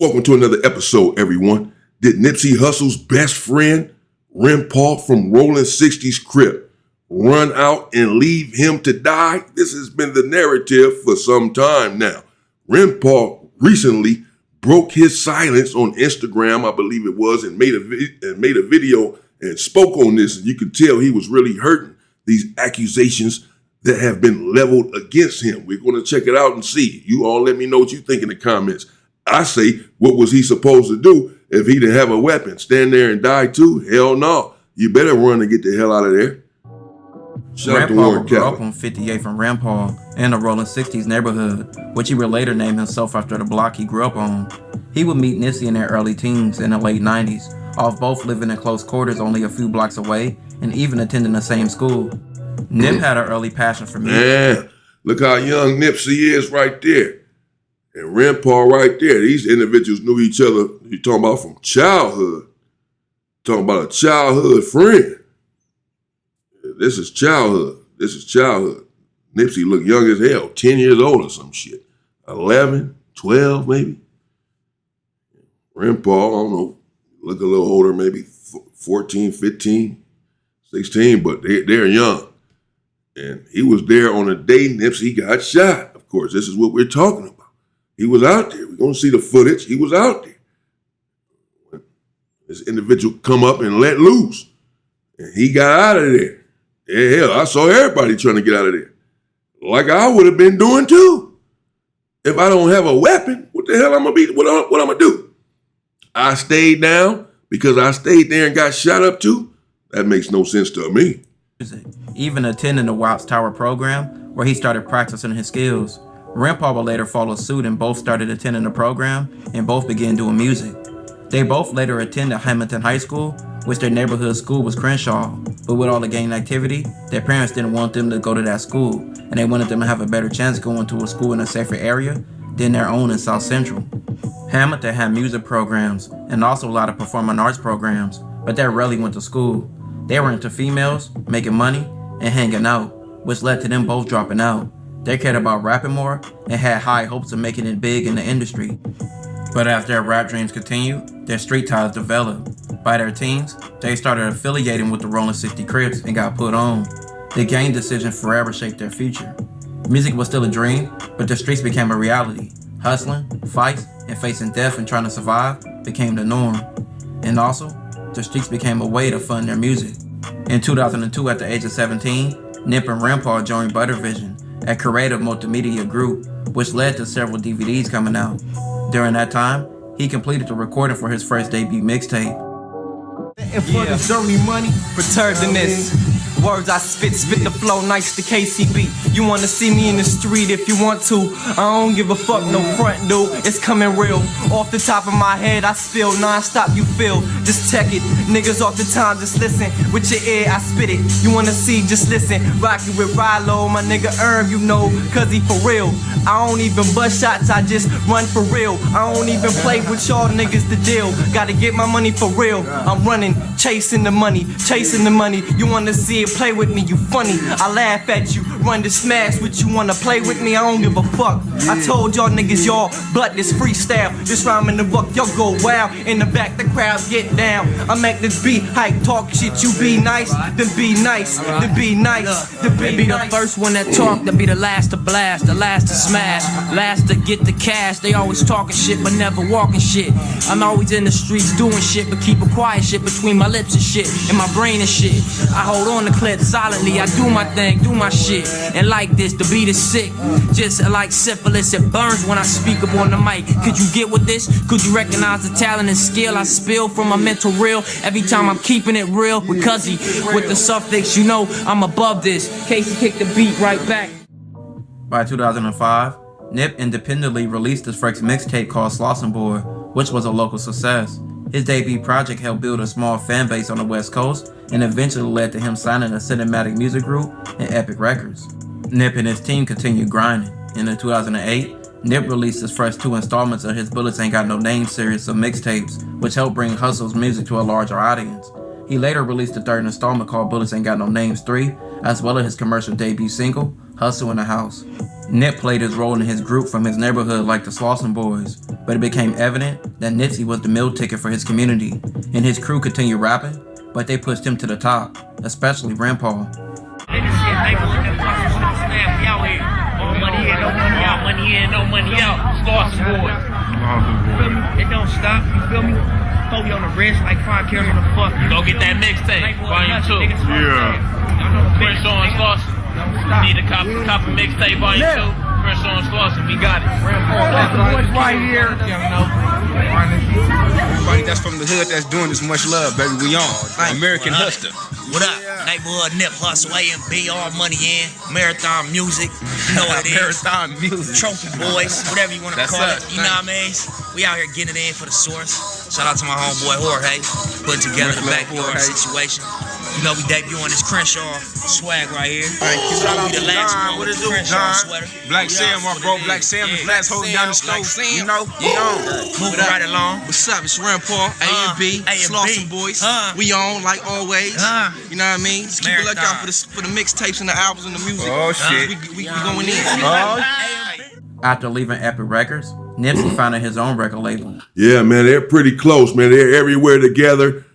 Welcome to another episode, everyone. Did Nipsey Hussle's best friend, Rimpau from R60's crib, run out and leave him to die? This has been the narrative for some time now. Rimpau recently broke his silence on Instagram, I believe it was, and made a video and spoke on this. And you could tell he was really hurting these accusations that have been leveled against him. We're going to check it out and see. You all let me know what you think in the comments. I say, what was he supposed to do if he didn't have a weapon? Stand there and die too? Hell no. You better run and get the hell out of there. Rimpau grew up on 58 from Rimpau in the Rolling 60s neighborhood, which he would later name himself after the block he grew up on. He would meet Nipsey in their early teens in the late 90s, off both living in close quarters only a few blocks away and even attending the same school. Nip had an early passion for music. Man, look how young Nipsey is right there. And Rimpau right there. These individuals knew each other, you're talking about from childhood. Talking about a childhood friend. This is childhood. Nipsey looked young as hell, 10 years old or some shit. 11, 12 maybe. Rimpau, I don't know, look a little older, maybe 14, 15, 16, but they're young. And he was there on the day Nipsey got shot. Of course, this is what we're talking about. He was out there. We're going to see the footage. He was out there. When this individual come up and let loose. And he got out of there. Yeah, hell, I saw everybody trying to get out of there. Like I would have been doing too. If I don't have a weapon, what the hell I'm going to be? What I'm going to do? I stayed down because I stayed there and got shot up too? That makes no sense to me. Even attending the Watts Tower program where he started practicing his skills. Rimpau would later follow suit and both started attending the program and both began doing music. They both later attended Hamilton High School, which their neighborhood school was Crenshaw, but with all the gang activity, their parents didn't want them to go to that school, and they wanted them to have a better chance going to a school in a safer area than their own in South Central. Hamilton had music programs and also a lot of performing arts programs, but they rarely went to school. They were into females, making money, and hanging out, which led to them both dropping out. They cared about rapping more and had high hopes of making it big in the industry. But as their rap dreams continued, their street ties developed. By their teens, they started affiliating with the Rolling 60 Crips and got put on. The gang decision forever shaped their future. Music was still a dream, but the streets became a reality. Hustling, fights, and facing death and trying to survive became the norm. And also, the streets became a way to fund their music. In 2002, at the age of 17, Nip and Rimpau joined Buttervision, a creative multimedia group, which led to several DVDs coming out. During that time, he completed the recording for his first debut mixtape. For the dirty money, perturbed in this. Words I spit the flow nice to KCB. You wanna see me in the street if you want to. I don't give a fuck, no front, dude. It's coming real. Off the top of my head, I spill non-stop, you feel. Just check it. Niggas off the time, just listen. With your ear, I spit it. You wanna see, just listen. Rockin' with Rilo, my nigga Erm, you know, cause he for real. I don't even bust shots, I just run for real. I don't even play with y'all niggas the deal. Gotta get my money for real. I'm running, chasing the money, chasing the money. You wanna see it, play with me, you funny. I laugh at you, run to smash with you, wanna play with me, I don't give a fuck. I told y'all niggas, y'all blood this freestyle. This rhyme in the book, y'all go wild. In the back, the crowd get down. I make this beat hype, talk shit, you be nice, then be nice, then be nice, then be the first one that talk, to be the last to blast, the last to smash, last to get the cash. They always talking shit, but never walking shit. I'm always in the streets doing shit, but keep a quiet shit between my lips and shit, and my brain and shit. I hold on to clip solidly, I do my thing, do my shit. And like this, the beat is sick, just like syphilis, it burns when I speak up on the mic. Could you get with this? Could you recognize the talent and skill I spill from my mental reel? Every time I'm keeping it real with Cuzzy, with the suffix, you know I'm above this. Casey kick the beat right back. By 2005, Nip independently released his first mixtape called Slauson Boy, which was a local success. His debut project helped build a small fan base on the West Coast and eventually led to him signing a cinematic music group and Epic Records. Nip and his team continued grinding, and in 2008, Nip released his first 2 installments of his Bullets Ain't Got No Name series of mixtapes, which helped bring Hussle's music to a larger audience. He later released the 3rd installment called Bullets Ain't Got No Names 3, as well as his commercial debut single, Hussle in the House. Nip played his role in his group from his neighborhood like the Slauson Boys, but it became evident that Nipsey was the meal ticket for his community, and his crew continued rapping, but they pushed him to the top, especially Rimpau. Money in, no money out, money in, no money out. Slauson Boys. Feel me? It don't stop, you feel me? Throw me on the wrist like 5 carats on the fuck. Go get that mixtape, volume 2. Yeah. Prince on Slauson. Need a copy mixtape, volume 2. Prince on Slauson, we got it. Right here. Everybody that's from the hood that's doing this, much love, baby. We on. American Hustler. What up? Neighborhood Nip Hussle, AMB, all money in, Marathon Music, you know what it is. Marathon Music. Trophy Boys, whatever you want to call it. You know what I mean? We out here getting it in for the source. Shout out to my homeboy Jorge, putting together the backyard situation. You know, we debuting this Crenshaw swag right here. Thank you. Shout out to the last one with the Crenshaw sweater. Black Sam, my bro. Black Sam, the fast holding down the stove. You know, we on. Moving right along. What's up? It's Rimpau, A&B, Slauson Boys. We on like always. You know what I mean? Just keep a lookout for the mixtapes and the albums and the music. Oh shit. We going in. After leaving Epic Records, Nipsey founded his own record label. Yeah, man, they're pretty close, man. They're everywhere together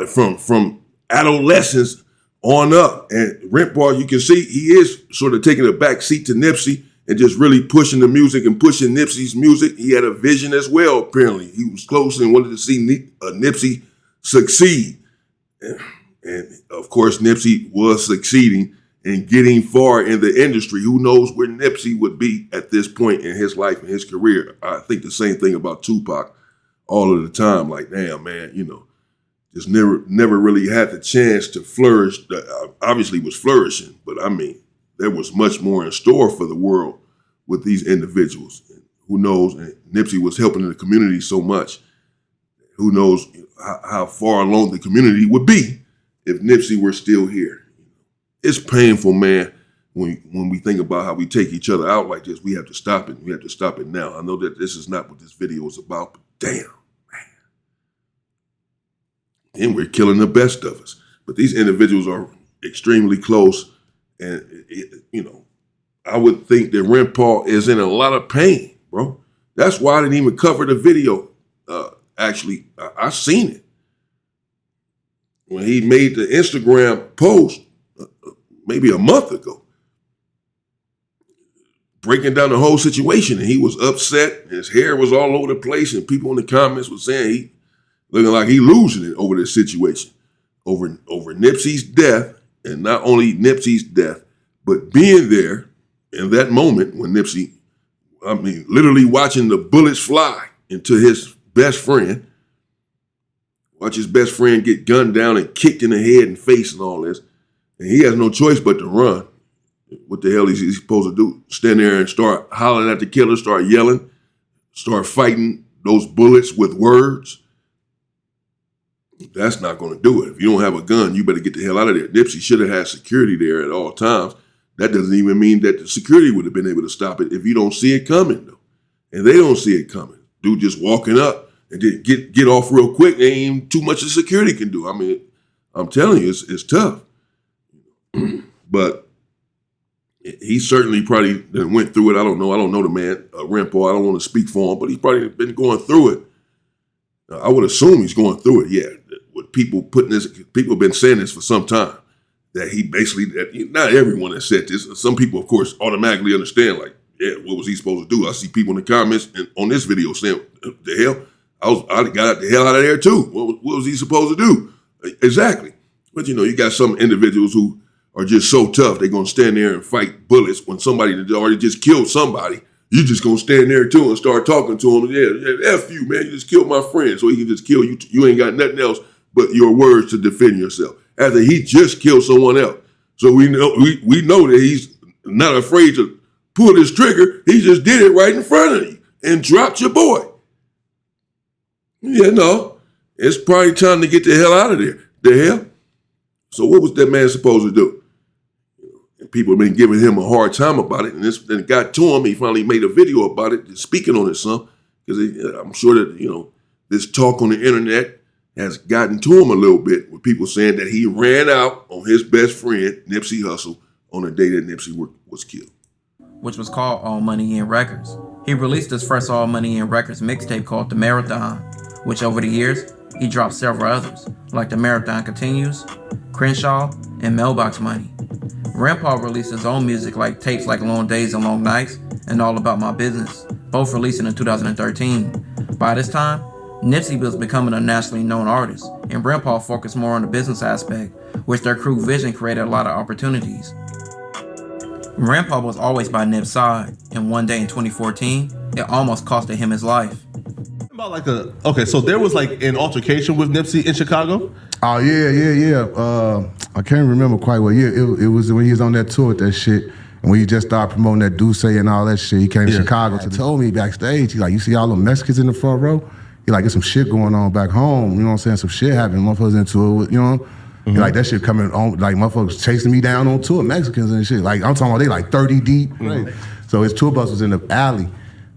from adolescence on up. And Rimpau, you can see he is sort of taking a back seat to Nipsey and just really pushing the music and pushing Nipsey's music. He had a vision as well, apparently. He was close and wanted to see Nipsey succeed. And of course, Nipsey was succeeding and getting far in the industry. Who knows where Nipsey would be at this point in his life and his career? I think the same thing about Tupac all of the time. Like, damn, man, you know, just never really had the chance to flourish. Obviously was flourishing, but I mean, there was much more in store for the world with these individuals. Who knows? And Nipsey was helping the community so much. Who knows how far along the community would be if Nipsey were still here. It's painful, man, when we think about how we take each other out like this. We have to stop it. We have to stop it now. I know that this is not what this video is about, but damn, man. And we're killing the best of us. But these individuals are extremely close. And, you know, I would think that Rimpau is in a lot of pain, bro. That's why I didn't even cover the video. Actually, I seen it. When he made the Instagram post maybe a month ago, breaking down the whole situation, and he was upset. His hair was all over the place, and people in the comments were saying he looking like he losing it over this situation, over Nipsey's death, and not only Nipsey's death, but being there in that moment when Nipsey, I mean, literally watching the bullets fly into his best friend, watch his best friend get gunned down and kicked in the head and face and all this. And he has no choice but to run. What the hell is he supposed to do? Stand there and start hollering at the killer, start yelling, start fighting those bullets with words? That's not going to do it. If you don't have a gun, you better get the hell out of there. Nipsey should have had security there at all times. That doesn't even mean that the security would have been able to stop it if you don't see it coming, though. And they don't see it coming. Dude just walking up and then get off real quick. There ain't even too much the security can do. I mean, I'm telling you, it's tough. But he certainly probably went through it. I don't know the man, Rimpau. I don't want to speak for him, but he's probably been going through it. I would assume he's going through it, yeah. With people have been saying this for some time, that he basically, not everyone has said this. Some people, of course, automatically understand, like, yeah, what was he supposed to do? I see people in the comments and on this video saying, the hell? I got the hell out of there too. What was he supposed to do? Exactly. But, you know, you got some individuals who are just so tough, they're going to stand there and fight bullets when somebody that already just killed somebody. You just going to stand there too and start talking to him. Yeah, F you, man. You just killed my friend, so he can just kill you. You ain't got nothing else but your words to defend yourself. After he just killed someone else. So we know that he's not afraid to pull his trigger. He just did it right in front of you and dropped your boy. Yeah, no. It's probably time to get the hell out of there. The hell? So what was that man supposed to do? And people have been giving him a hard time about it, and then it got to him. He finally made a video about it, speaking on it some, because I'm sure that, you know, this talk on the internet has gotten to him a little bit, with people saying that he ran out on his best friend, Nipsey Hussle, on the day that Nipsey was killed. which was called All Money In Records. He released his first All Money In Records mixtape called The Marathon, which over the years, he dropped several others, like The Marathon Continues, Crenshaw, and Mailbox Money. Rimpau released his own music like tapes like Long Days and Long Nights and All About My Business, both releasing in 2013. By this time, Nipsey was becoming a nationally known artist, and Rimpau focused more on the business aspect, which their crew vision created a lot of opportunities. Rimpau was always by Nip's side, and one day in 2014, it almost costed him his life. About so there was like an altercation with Nipsey in Chicago? Oh yeah. I can't remember quite well. Yeah, it was when he was on that tour with that shit. And when he just started promoting that Duce and all that shit, he came to Chicago. He told me backstage, he like, you see all the Mexicans in the front row? He like, there's some shit going on back home. You know what I'm saying? Some shit happening. Motherfuckers into it, you know? He like, that shit coming on, like motherfuckers chasing me down on tour, Mexicans and shit. Like, I'm talking about they like 30 deep. Right? So his tour bus was in the alley.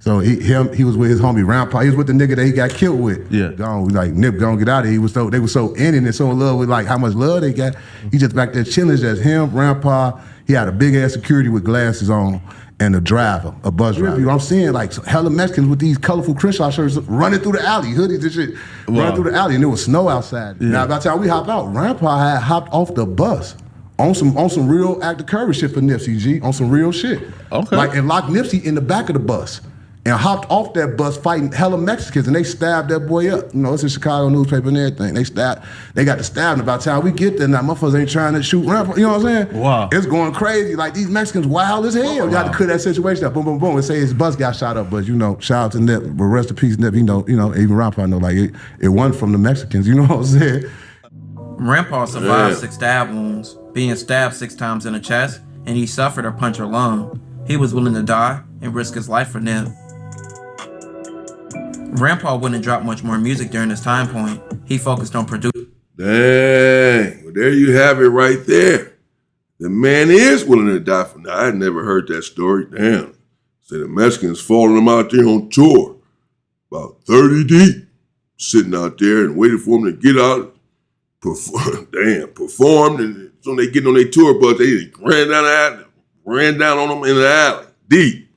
So he was with his homie Rimpau. He was with the nigga that he got killed with. Yeah. Like, Nip, gonna get out of here. They were so in it and so in love with like how much love they got. He just back there chilling, just him, Rimpau. He had a big ass security with glasses on and a driver, a bus driver. I'm seeing like hella Mexicans with these colorful Crenshaw shirts running through the alley, hoodies and shit, running through the alley, and there was snow outside. Yeah. Now by the time we hopped out, Rimpau had hopped off the bus on some real active courage shit for Nipsey, G, on some real shit. Okay. Like, and locked Nipsey in the back of the bus. And hopped off that bus fighting hella Mexicans, and they stabbed that boy up. You know, it's a Chicago newspaper and everything. They got to stabbing. By the time we get there, now motherfuckers ain't trying to shoot Rimpau. You know what I'm saying? Wow. It's going crazy. Like, these Mexicans wild as hell. You got to clear that situation up. Boom, boom, boom. And say his bus got shot up, but you know, shout out to Nip. But rest in peace, Nip. You know, even Rimpau know, like, it wasn't from the Mexicans. You know what I'm saying? Rimpau survived 6 stab wounds, being stabbed 6 times in the chest, and he suffered a punctured lung. He was willing to die and risk his life for Nip. Rimpau wouldn't drop much more music during this time point. He focused on producing. Dang, well, there you have it right there. The man is willing to die for now. I had never heard that story. Damn. Say the Mexicans following him out there on tour, about 30 deep, sitting out there and waiting for him to get out, performed, and so they getting on their tour bus, they ran down on them in the alley, deep.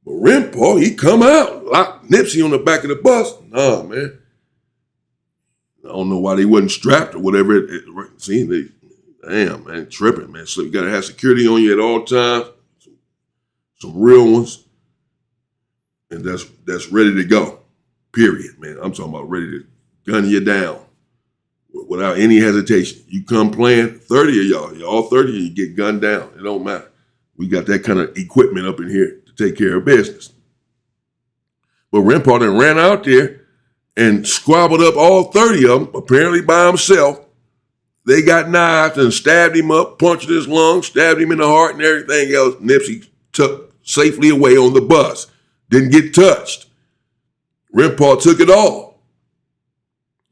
But Rimpau, he come out, locked Nipsey on the back of the bus. Nah, man. I don't know why they wasn't strapped or whatever. Damn, man, tripping, man. So you gotta have security on you at all times. Some real ones. And that's ready to go. Period, man. I'm talking about ready to gun you down without any hesitation. You come playing, 30 of y'all, all 30 of you get gunned down. It don't matter. We got that kind of equipment up in here to take care of business. But Rimpau then ran out there and squabbled up all 30 of them, apparently by himself. They got knives and stabbed him up, punctured his lungs, stabbed him in the heart and everything else. Nipsey took safely away on the bus. Didn't get touched. Rimpau took it all.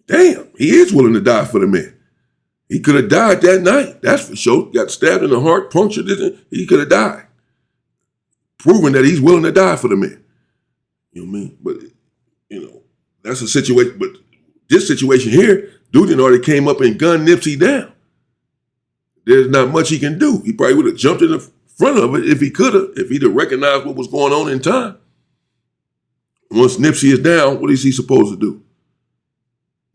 Damn, he is willing to die for the man. He could have died that night, that's for sure. Got stabbed in the heart, punctured it, he could have died. Proving that he's willing to die for the man. You know what I mean? But, you know, that's a situation. But this situation here, dude already came up and gunned Nipsey down. There's not much he can do. He probably would have jumped in the front of it if he could have, if he'd have recognized what was going on in time. Once Nipsey is down, what is he supposed to do?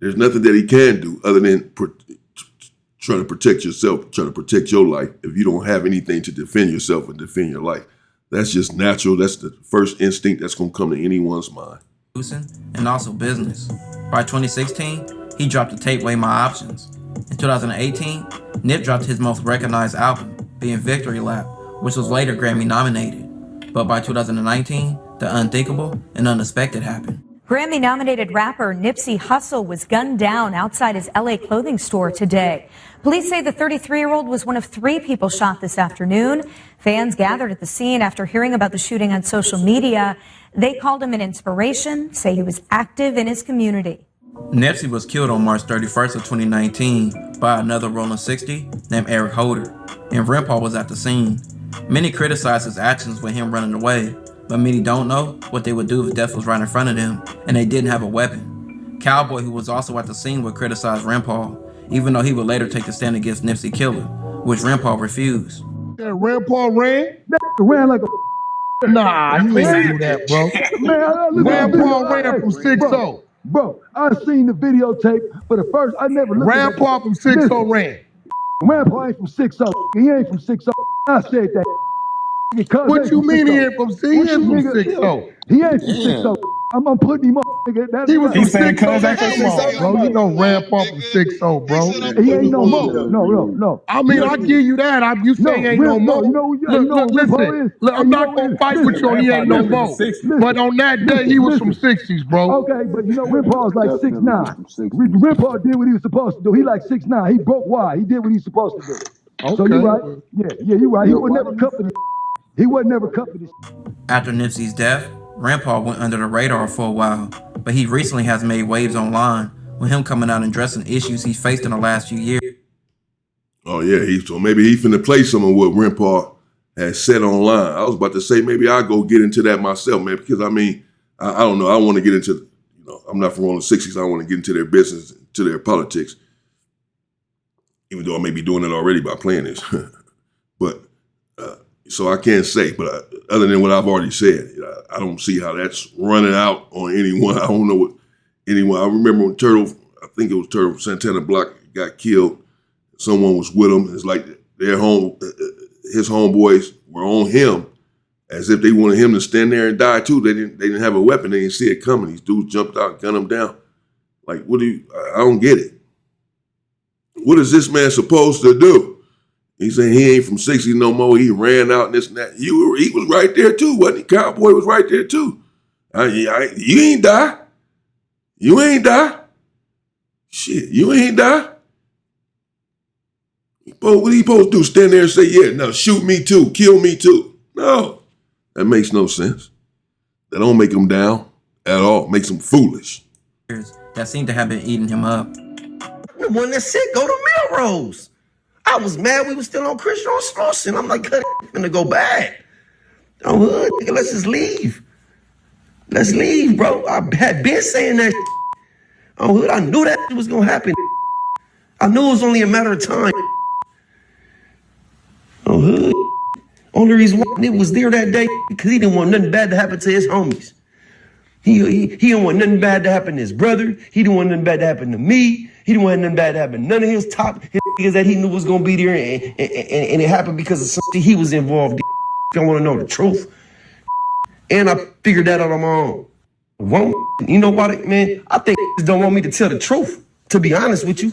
There's nothing that he can do other than try to protect yourself, try to protect your life if you don't have anything to defend yourself and defend your life. That's just natural. That's the first instinct that's going to come to anyone's mind. And also business. By 2016, he dropped the tape Weigh My Options. In 2018, Nip dropped his most recognized album, being Victory Lap, which was later Grammy nominated. But by 2019, the unthinkable and unexpected happened. Grammy-nominated rapper Nipsey Hussle was gunned down outside his LA clothing store today. Police say the 33-year-old was one of 3 people shot this afternoon. Fans gathered at the scene after hearing about the shooting on social media. They called him an inspiration, say he was active in his community. Nipsey was killed on March 31st of 2019 by another Rolling 60 named Eric Holder, and Rimpau was at the scene. Many criticized his actions with him running away, but many don't know what they would do if death was right in front of them and they didn't have a weapon. Cowboy, who was also at the scene, would criticize Rimpau, even though he would later take a stand against Nipsey Killer, which Rimpau refused. That Rimpau ran like a Nah, you ain't do that, bro. Man, Rampau ran from 6-0. Bro, I seen the videotape for the first. I never looked at Rampau from 6-0 ran. Rampau ain't from 6-0. He ain't from 6-0. I said that. What you mean he ain't from 6-0? He ain't from 6-0. He ain't from 6-0. I'm putting him up, nigga. He was from 6-0. Come on, bro. You know Rampau from 6-0, bro. He ain't no more. No. I mean, I give you that. You say ain't no more. Look, listen. Look, I'm not gonna fight with you on he ain't no more. But on that day, he was from 60s, bro. Okay, but you know Rimpau's like 6'9". Rimpau did what he was supposed to do. He like 6'9". He broke wide. He did what he's supposed to do. Okay. So you're right. Yeah, you're right. He was never cut for this. He wasn't never cut for this. After Nipsey's death, Rimpau went under the radar for a while, but he recently has made waves online, with him coming out and addressing issues he faced in the last few years. Oh yeah, so maybe he finna play some of what Rimpau has said online. I was about to say maybe I'll go get into that myself, man, because I mean, I don't know. I want to get into, I'm not from Rolling 60s. I don't want to get into their business, to their politics, even though I may be doing it already by playing this. But so I can't say, but other than what I've already said, I don't see how that's running out on anyone. I don't know what anyone. I remember when I think it was Turtle Santana Block got killed. Someone was with him. It's like his homeboys were on him as if they wanted him to stand there and die too. They didn't have a weapon. They didn't see it coming. These dudes jumped out, gunned him down. Like, I don't get it. What is this man supposed to do? He's saying he ain't from 60 no more. He ran out and this and that. He was right there too, wasn't he? Cowboy was right there too. You ain't die. You ain't die. Shit, you ain't die. What are you supposed to do? Stand there and say, yeah, no, shoot me too, kill me too. No, that makes no sense. That don't make him down at all. Makes him foolish. That seemed to have been eating him up. The one that said go to Melrose. I was mad we was still on Christian on Slauson. I'm like, cut it, finna go bad. I'm hood, nigga, let's just leave. Let's leave, bro. I had been saying that. I'm hood, I knew that was gonna happen. I knew it was only a matter of time. I'm hood. Only reason why nigga was there that day because he didn't want nothing bad to happen to his homies. He didn't want nothing bad to happen to his brother. He didn't want nothing bad to happen to me. He didn't want nothing bad to happen to none of his niggas that he knew was gonna be there, and it happened because of something he was involved in. I want to know the truth, and I figured that out on my own. You know what, man? I think niggas don't want me to tell the truth. To be honest with you,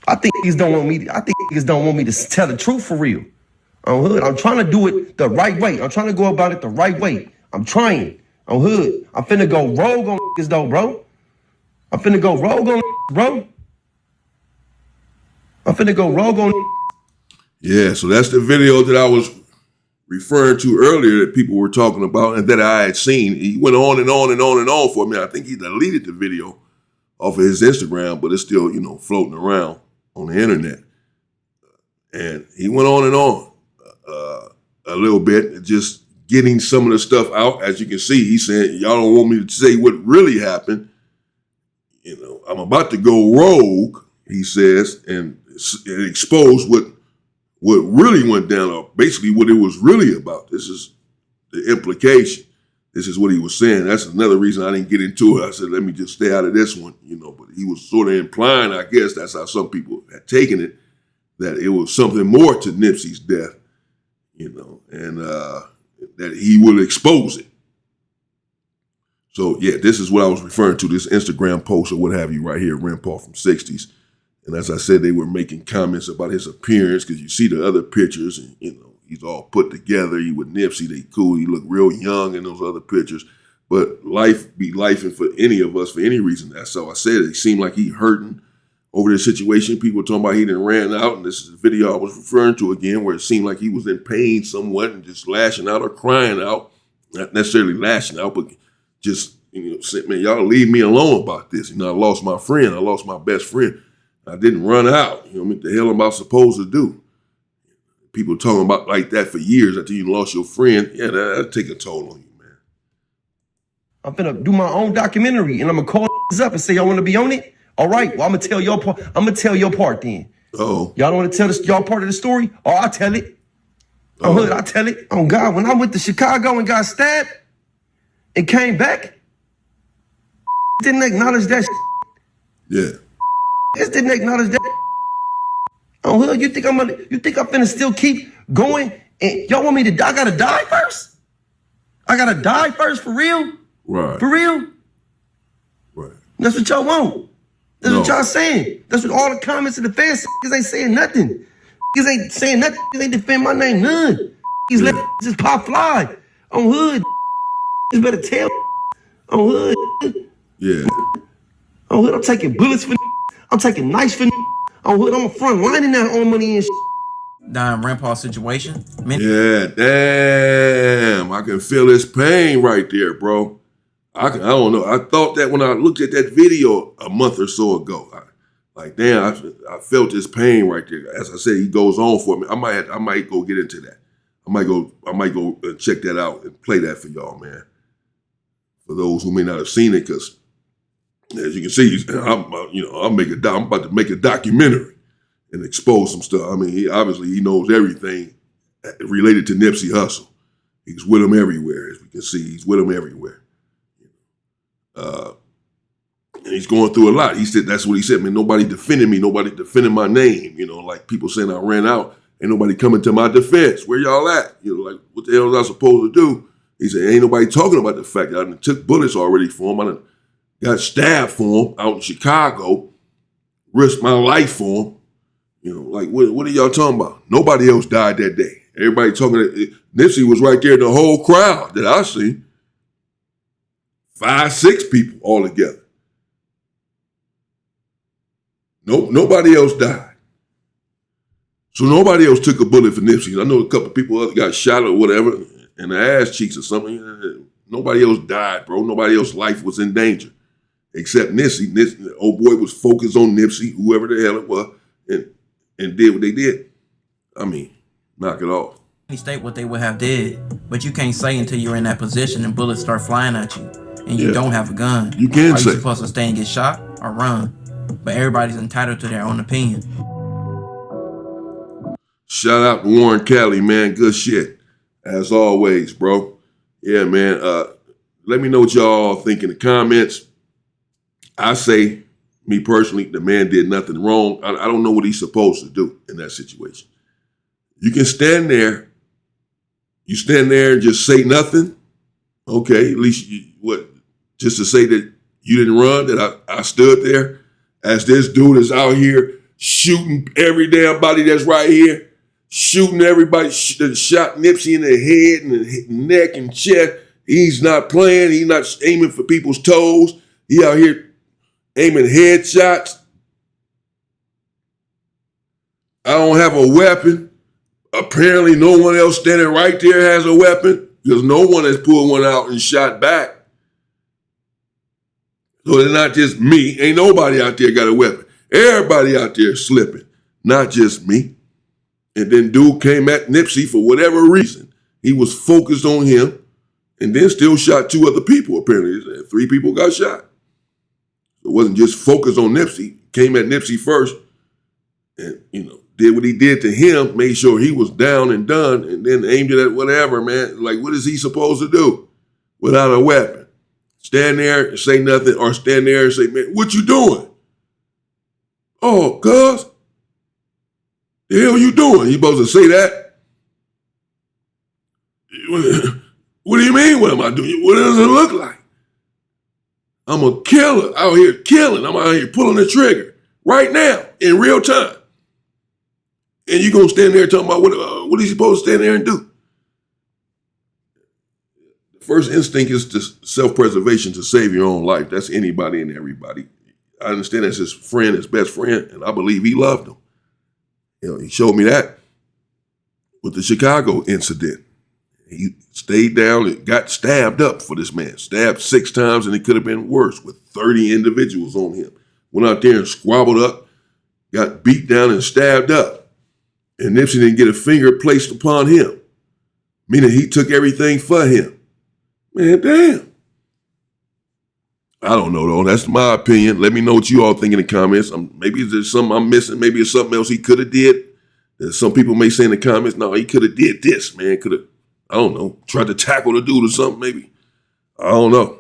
I think niggas don't want me. I think niggas don't want me to tell the truth for real. I'm hood. I'm trying to do it the right way. I'm trying to go about it the right way. I'm trying. I'm hood. I'm finna go rogue on niggas though, bro. I'm finna go rogue on bro. I'm finna go rogue on. Yeah, so that's the video that I was referring to earlier that people were talking about and that I had seen. He went on and on and on and on for me. I think he deleted the video off of his Instagram, but it's still, floating around on the internet. And he went on and on a little bit, just getting some of the stuff out. As you can see, he's saying, y'all don't want me to say what really happened. I'm about to go rogue, he says, and expose what really went down, or basically what it was really about. This is the implication. This is what he was saying. That's another reason I didn't get into it. I said, let me just stay out of this one, but he was sort of implying, I guess that's how some people had taken it, that it was something more to Nipsey's death, and that he would expose it. So yeah, this is what I was referring to, this Instagram post or what have you right here, Rimpau from 60s. And as I said, they were making comments about his appearance because you see the other pictures and, he's all put together. He with Nipsey, they cool. He look real young in those other pictures. But life be lifing for any of us for any reason. That's how I said it. It seemed like he hurting over this situation. People were talking about he done ran out. And this is the video I was referring to again, where it seemed like he was in pain somewhat and just lashing out or crying out. Not necessarily lashing out, but just, saying, man, y'all leave me alone about this. I lost my friend. I lost my best friend. I didn't run out. What the hell am I supposed to do? People talking about like that for years after you lost your friend. Yeah, that'll take a toll on you, man. I'm finna do my own documentary and I'm gonna call up and say, y'all wanna be on it? All right, well, I'm gonna tell your part. I'm gonna tell your part then. Oh. Y'all don't wanna tell y'all part of the story? Or I'll tell it. On hood, I tell it. On God, when I went to Chicago and got stabbed and came back, didn't acknowledge that. Yeah. Just didn't acknowledge that. On hood, you think I'm finna still keep going? And y'all want me to die? I gotta die first? I gotta die first for real? Right. For real? Right. That's what y'all want. That's what y'all saying. That's what all the comments of the fans ain't saying nothing. Niggas ain't saying nothing. Niggas ain't defend my name none. Niggas let just pop fly. On hood, just better tell. On hood. Yeah. On hood, I'm taking bullets for. I'm taking knives for. On hood, I'm a front lining that on money and. Dying Rimpau situation. Yeah, damn. I can feel his pain right there, bro. I don't know. I thought that when I looked at that video a month or so ago. I felt his pain right there. As I said, he goes on for me. I might go get into that. I might go check that out and play that for y'all, man. For those who may not have seen it, because as you can see, I'm about to make a documentary and expose some stuff. I mean, he knows everything related to Nipsey Hussle. He's with him everywhere, as we can see. He's with him everywhere. And he's going through a lot. He said, that's what he said, man, nobody defending me, nobody defending my name. Like people saying I ran out, ain't nobody coming to my defense. Where y'all at? Like, what the hell was I supposed to do? He said, ain't nobody talking about the fact that I done took bullets already for him. I done got stabbed for him out in Chicago, risked my life for him. Like, what are y'all talking about? Nobody else died that day. Everybody talking, Nipsey was right there in the whole crowd that I see. 5, 6 people all together. Nobody else died. So nobody else took a bullet for Nipsey. I know a couple people got shot or whatever in the ass cheeks or something. Nobody else died, bro. Nobody else's life was in danger except Nipsey. Old boy was focused on Nipsey, whoever the hell it was, and did what they did. I mean, knock it off. State what they would have did, but you can't say until you're in that position and bullets start flying at you and you don't have a gun. You can't say. Are you supposed to stay and get shot or run? But everybody's entitled to their own opinion. Shout out to Warren Cali, man. Good shit. As always, bro. Yeah, man. Let me know what y'all think in the comments. I say, me personally, the man did nothing wrong. I don't know what he's supposed to do in that situation. You can stand there. You stand there and just say nothing. Okay, at least just to say that you didn't run, that I stood there as this dude is out here shooting every damn body that's right here, shooting everybody that shot Nipsey in the head and the neck and chest. He's not playing. He's not aiming for people's toes. He out here aiming headshots. I don't have a weapon. Apparently no one else standing right there has a weapon because no one has pulled one out and shot back. So it's not just me. Ain't nobody out there got a weapon. Everybody out there slipping, not just me. And then dude came at Nipsey for whatever reason. He was focused on him and then still shot 2 other people, apparently. 3 people got shot. It wasn't just focused on Nipsey. Came at Nipsey first and, did what he did to him, made sure he was down and done, and then aimed it at whatever, man. Like, what is he supposed to do without a weapon? Stand there and say nothing, or stand there and say, man, what you doing? Oh, cuz, the hell you doing? You supposed to say that? What do you mean, what am I doing? What does it look like? I'm a killer out here killing. I'm out here pulling the trigger right now in real time. And you gonna stand there talking about what is he supposed to stand there and do? The first instinct is to self-preservation, to save your own life. That's anybody and everybody. I understand that's his friend, his best friend, and I believe he loved him. He showed me that with the Chicago incident. He stayed down and got stabbed up for this man. Stabbed 6 times, and it could have been worse with 30 individuals on him. Went out there and squabbled up, got beat down and stabbed up. And Nipsey didn't get a finger placed upon him, meaning he took everything for him. Man, damn. I don't know, though. That's my opinion. Let me know what you all think in the comments. Maybe there's something I'm missing. Maybe it's something else he could have did. Some people may say in the comments, no, he could have did this, man. Could have, I don't know, tried to tackle the dude or something, maybe. I don't know.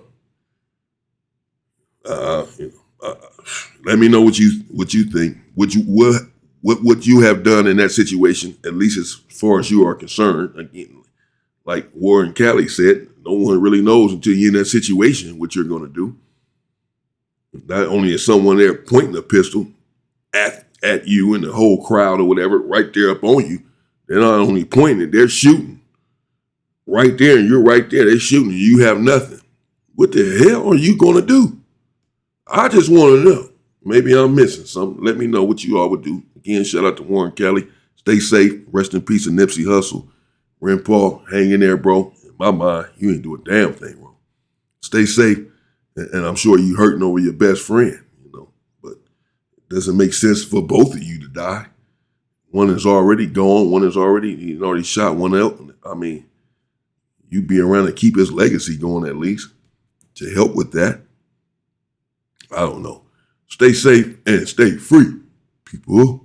Let me know what you think. What you have done in that situation, at least as far as you are concerned. Again, like Warren Cali said, no one really knows until you're in that situation what you're going to do. Not only is someone there pointing a pistol at you and the whole crowd or whatever, right there up on you. They're not only pointing, they're shooting. Right there, and you're right there. They're shooting, and you have nothing. What the hell are you going to do? I just want to know. Maybe I'm missing something. Let me know what you all would do. Again, shout out to Warren Kelly. Stay safe. Rest in peace to Nipsey Hussle. Rimpau, hang in there, bro. In my mind, you ain't do a damn thing wrong. Stay safe, and I'm sure you hurting over your best friend, but it doesn't make sense for both of you to die. One is already gone. One is he's already shot one else. I mean, you be around to keep his legacy going at least, to help with that. I don't know. Stay safe and stay free, people.